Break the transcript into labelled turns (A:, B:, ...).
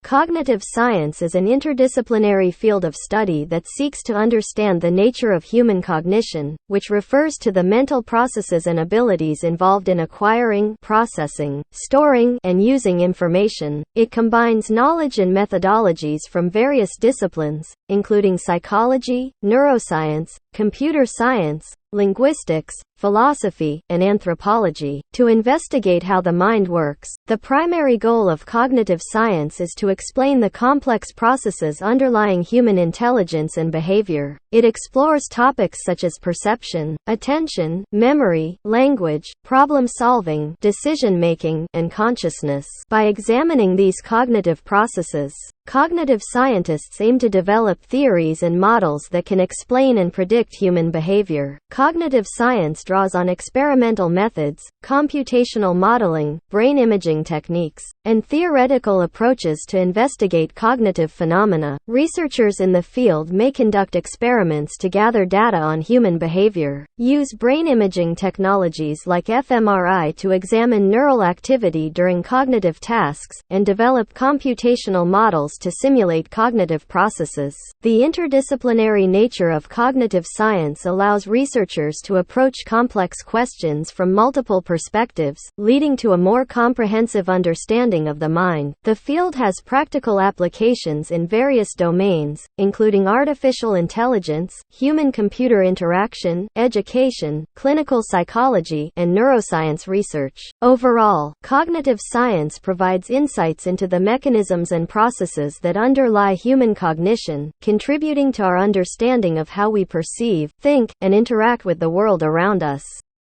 A: Cognitive science is an interdisciplinary field of study that seeks to understand the nature of human cognition, which refers to the mental processes and abilities involved in acquiring, processing, storing, and using information. It combines knowledge and methodologies from various disciplines, including psychology, neuroscience, computer science, linguistics, philosophy, and anthropology, to investigate how the mind works. The primary goal of cognitive science is to explain the complex processes underlying human intelligence and behavior. It explores topics such as perception, attention, memory, language, problem-solving, decision-making, and consciousness. By examining these cognitive processes, cognitive scientists aim to develop theories and models that can explain and predict human behavior. Cognitive science draws on experimental methods, computational modeling, brain imaging techniques, and theoretical approaches to investigate cognitive phenomena. Researchers in the field may conduct experiments to gather data on human behavior, use brain imaging technologies like fMRI to examine neural activity during cognitive tasks, and develop computational models to simulate cognitive processes. The interdisciplinary nature of cognitive science allows researchers to approach complex questions from multiple perspectives, leading to a more comprehensive understanding of the mind. The field has practical applications in various domains, including artificial intelligence, human-computer interaction, education, clinical psychology, and neuroscience research. Overall, cognitive science provides insights into the mechanisms and processes that underlie human cognition, contributing to our understanding of how we perceive, think, and interact with the world around us.